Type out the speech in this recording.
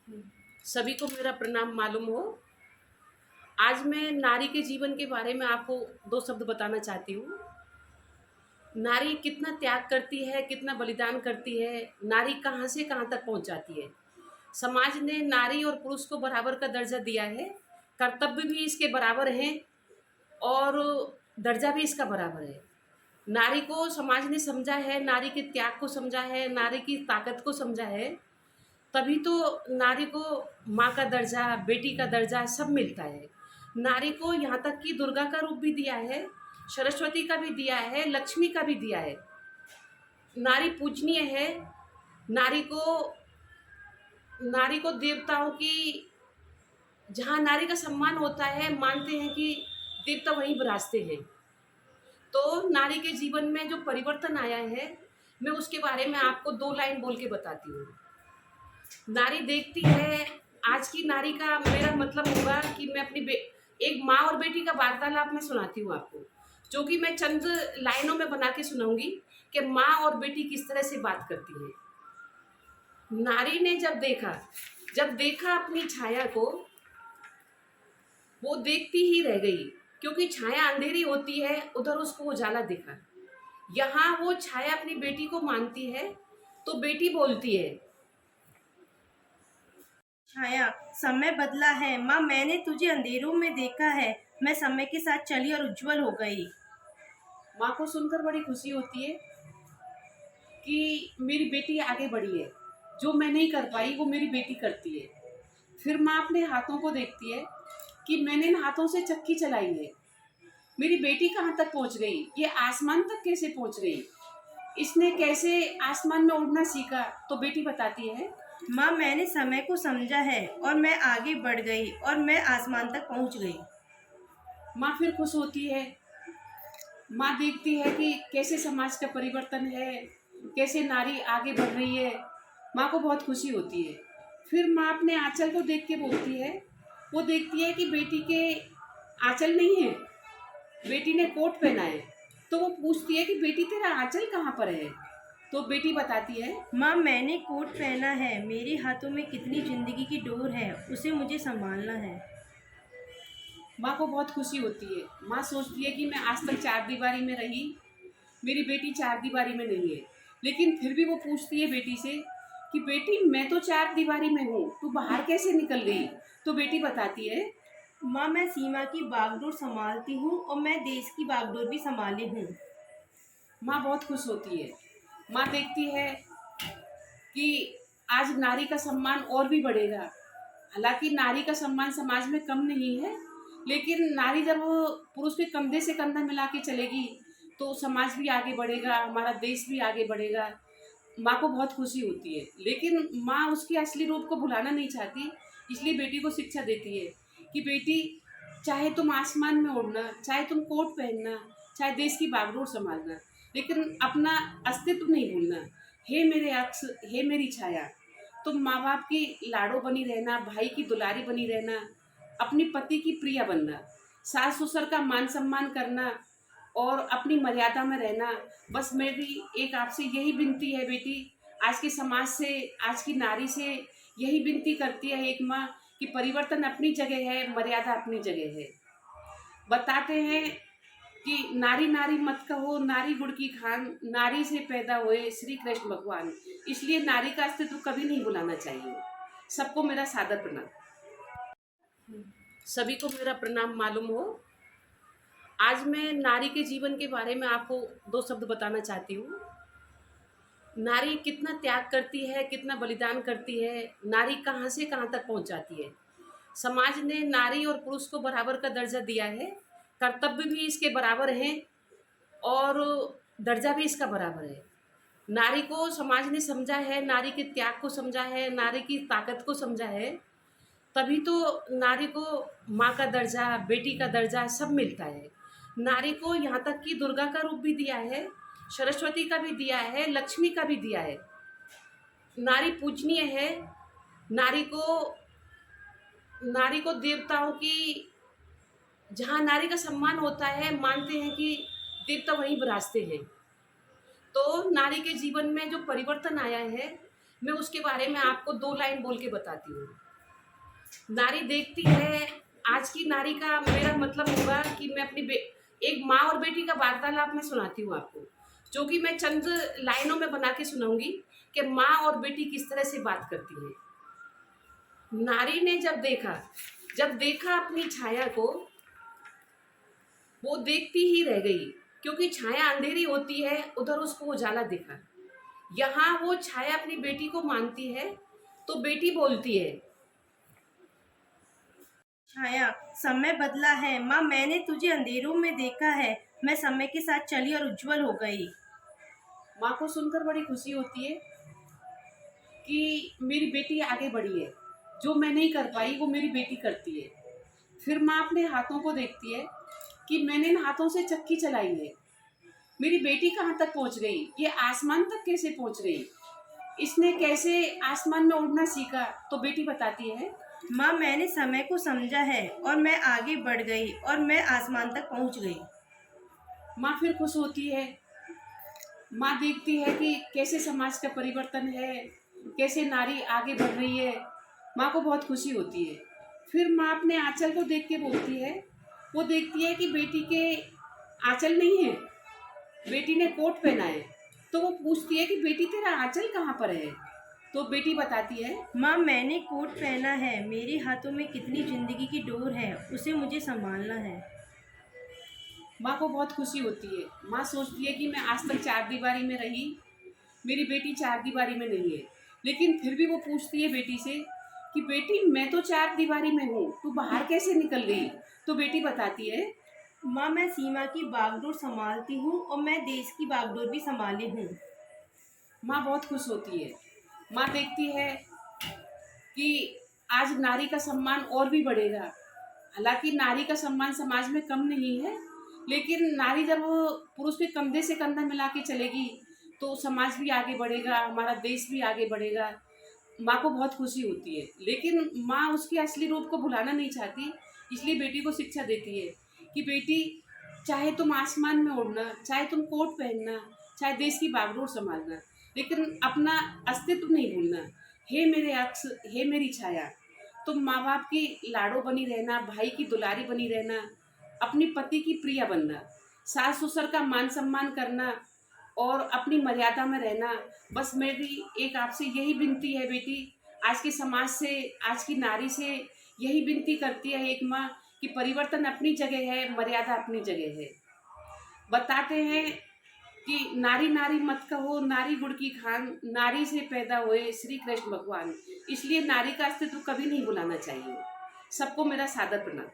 सभी को मेरा प्रणाम मालूम हो। आज मैं नारी के जीवन के बारे में आपको 2 शब्द बताना चाहती हूँ। नारी कितना त्याग करती है, कितना बलिदान करती है, नारी कहाँ से कहाँ तक पहुँच जाती है। समाज ने नारी और पुरुष को बराबर का दर्जा दिया है, कर्तव्य भी इसके बराबर हैं और दर्जा भी इसका बराबर है। नारी को समाज ने समझा है, नारी के त्याग को समझा है, नारी की ताकत को समझा है, तभी तो नारी को माँ का दर्जा, बेटी का दर्जा सब मिलता है। नारी को यहाँ तक कि दुर्गा का रूप भी दिया है, सरस्वती का भी दिया है, लक्ष्मी का भी दिया है। नारी पूजनीय है। नारी को नारी को देवताओं की, जहाँ नारी का सम्मान होता है, मानते हैं कि देवता वहीं विराजते हैं। तो नारी के जीवन में जो परिवर्तन आया है, मैं उसके बारे में आपको 2 लाइन बोल के बताती हूँ। नारी देखती है, आज की नारी का मेरा मतलब होगा कि मैं अपनी एक माँ और बेटी का वार्तालाप मैं सुनाती हूँ आपको, जो कि मैं चंद लाइनों में बना के सुनाऊंगी कि माँ और बेटी किस तरह से बात करती है। नारी ने जब देखा अपनी छाया को, वो देखती ही रह गई, क्योंकि छाया अंधेरी होती है, उधर उसको उजाला दिखा। यहाँ वो छाया अपनी बेटी को मानती है, तो बेटी बोलती है। छाया, समय बदला है माँ, मैंने तुझे अंधेरों में देखा है। मैं समय के साथ चली और उज्जवल हो गई। माँ को सुनकर बड़ी खुशी होती है कि मेरी बेटी आगे बढ़ी है, जो मैं नहीं कर पाई वो मेरी बेटी करती है। फिर माँ अपने हाथों को देखती है कि मैंने इन हाथों से चक्की चलाई है, मेरी बेटी कहाँ तक पहुँच गई, ये आसमान तक कैसे पहुँच गई, इसने कैसे आसमान में उड़ना सीखा। तो बेटी बताती है, माँ, मैंने समय को समझा है और मैं आगे बढ़ गई और मैं आसमान तक पहुँच गई। माँ फिर खुश होती है। माँ देखती है कि कैसे समाज का परिवर्तन है, कैसे नारी आगे बढ़ रही है। माँ को बहुत खुशी होती है। फिर माँ अपने आंचल को देख के बोलती है, वो देखती है कि बेटी के आंचल नहीं है, बेटी ने कोट पहना है। तो वो पूछती है कि बेटी तेरा आंचल कहाँ पर है। तो बेटी बताती है, माँ, मैंने कोट पहना है, मेरे हाथों में कितनी जिंदगी की डोर है, उसे मुझे संभालना है। माँ को बहुत खुशी होती है। माँ सोचती है कि मैं आज तक 4 दीवारी में रही, मेरी बेटी 4 दीवारी में नहीं है। लेकिन फिर भी वो पूछती है बेटी से कि बेटी मैं तो 4 दीवारी में हूँ, तू बाहर कैसे निकल गई। तो बेटी बताती है, माँ, मैं सीमा की बागडोर संभालती हूँ और मैं देश की बागडोर भी संभाली हूँ। माँ बहुत खुश होती है। माँ देखती है कि आज नारी का सम्मान और भी बढ़ेगा। हालांकि नारी का सम्मान समाज में कम नहीं है, लेकिन नारी जब वो पुरुष के कंधे से कंधा मिला के चलेगी, तो समाज भी आगे बढ़ेगा, हमारा देश भी आगे बढ़ेगा। माँ को बहुत खुशी होती है। लेकिन माँ उसके असली रूप को भुलाना नहीं चाहती, इसलिए बेटी को शिक्षा देती है कि बेटी, चाहे तुम आसमान में उड़ना, चाहे तुम कोट पहनना, चाहे देश की बागडोर संभालना, लेकिन अपना अस्तित्व नहीं भूलना। हे मेरे अक्स, हे मेरी छाया, तुम माँ बाप की लाडो बनी रहना, भाई की दुलारी बनी रहना, अपनी पति की प्रिया बनना, सास ससुर का मान सम्मान करना और अपनी मर्यादा में रहना। बस मेरी एक आपसे यही विनती है बेटी, आज के समाज से, आज की नारी से यही विनती करती है एक माँ कि परिवर्तन अपनी जगह है, मर्यादा अपनी जगह है। बताते हैं कि नारी नारी मत कहो, नारी गुड़ की खान, नारी से पैदा हुए श्री कृष्ण भगवान। इसलिए नारी का अस्तित्व कभी नहीं भुलाना चाहिए। सबको मेरा सादर प्रणाम। सभी को मेरा प्रणाम मालूम हो। आज मैं नारी के जीवन के बारे में आपको 2 शब्द बताना चाहती हूँ। नारी कितना त्याग करती है, कितना बलिदान करती है, नारी कहाँ से कहाँ तक पहुँच जाती है। समाज ने नारी और पुरुष को बराबर का दर्जा दिया है, कर्तव्य भी इसके बराबर हैं और दर्जा भी इसका बराबर है। नारी को समाज ने समझा है, नारी के त्याग को समझा है, नारी की ताकत को समझा है, तभी तो नारी को माँ का दर्जा, बेटी का दर्जा सब मिलता है। नारी को यहाँ तक कि दुर्गा का रूप भी दिया है, सरस्वती का भी दिया है, लक्ष्मी का भी दिया है। नारी पूजनीय है। नारी को नारी को देवताओं की, जहाँ नारी का सम्मान होता है, मानते हैं कि देवता वहीं विराजते हैं। तो नारी के जीवन में जो परिवर्तन आया है, मैं उसके बारे में आपको 2 लाइन बोल के बताती हूँ। नारी देखती है, आज की नारी का मेरा मतलब होगा कि मैं अपनी एक माँ और बेटी का वार्तालाप मैं सुनाती हूँ आपको, जो कि मैं चंद लाइनों में बना के सुनाऊंगी कि माँ और बेटी किस तरह से बात करती है। नारी ने जब देखा अपनी छाया को, वो देखती ही रह गई, क्योंकि छाया अंधेरी होती है, उधर उसको उजाला दिखा। यहाँ वो छाया अपनी बेटी को मानती है, तो बेटी बोलती है। छाया, समय बदला है माँ, मैंने तुझे अंधेरों में देखा है, मैं समय के साथ चली और उज्जवल हो गई। माँ को सुनकर बड़ी खुशी होती है कि मेरी बेटी आगे बढ़ी है, जो मैं नहीं कर पाई वो मेरी बेटी करती है। फिर माँ अपने हाथों को देखती है कि मैंने इन हाथों से चक्की चलाई है, मेरी बेटी कहाँ तक पहुँच गई, ये आसमान तक कैसे पहुँच गई, इसने कैसे आसमान में उड़ना सीखा। तो बेटी बताती है, माँ, मैंने समय को समझा है और मैं आगे बढ़ गई और मैं आसमान तक पहुँच गई। माँ फिर खुश होती है। माँ देखती है कि कैसे समाज का परिवर्तन है, कैसे नारी आगे बढ़ रही है। माँ को बहुत खुशी होती है। फिर माँ अपने आंचल को देख के बोलती है, वो देखती है कि बेटी के आंचल नहीं है, बेटी ने कोट पहना है। तो वो पूछती है कि बेटी तेरा आंचल कहाँ पर है। तो बेटी बताती है, माँ, मैंने कोट पहना है, मेरे हाथों में कितनी जिंदगी की डोर है, उसे मुझे संभालना है। माँ को बहुत खुशी होती है। माँ सोचती है कि मैं आज तक चार दीवारी में रही, मेरी बेटी चार दीवारी में नहीं है। लेकिन फिर भी वो पूछती है बेटी से कि बेटी मैं तो चार दीवारी में हूँ, तू बाहर कैसे निकल गई। तो बेटी बताती है, माँ, मैं सीमा की बागडोर संभालती हूँ और मैं देश की बागडोर भी संभाली हूँ। माँ बहुत खुश होती है। माँ देखती है कि आज नारी का सम्मान और भी बढ़ेगा। हालांकि नारी का सम्मान समाज में कम नहीं है, लेकिन नारी जब वो पुरुष के कंधे से कंधा मिला के चलेगी तो समाज भी आगे बढ़ेगा, हमारा देश भी आगे बढ़ेगा। माँ को बहुत खुशी होती है। लेकिन माँ उसके असली रूप को भुलाना नहीं चाहती, इसलिए बेटी को शिक्षा देती है कि बेटी, चाहे तुम आसमान में उड़ना, चाहे तुम कोट पहनना, चाहे देश की बागडोर संभालना, लेकिन अपना अस्तित्व नहीं भूलना। हे मेरे अक्स, हे मेरी छाया, तुम माँ बाप की लाडो बनी रहना, भाई की दुलारी बनी रहना, अपनी पति की प्रिया बनना, सास ससुर का मान सम्मान करना और अपनी मर्यादा में रहना। बस मेरी एक आपसे यही विनती है बेटी, आज के समाज से, आज की नारी से यही विनती करती है एक माँ कि परिवर्तन अपनी जगह है, मर्यादा अपनी जगह है। बताते हैं कि नारी नारी मत कहो, नारी गुड़ की खान, नारी से पैदा हुए श्री कृष्ण भगवान। इसलिए नारी का अस्तित्व कभी नहीं भुलाना चाहिए। सबको मेरा सादर प्रणाम।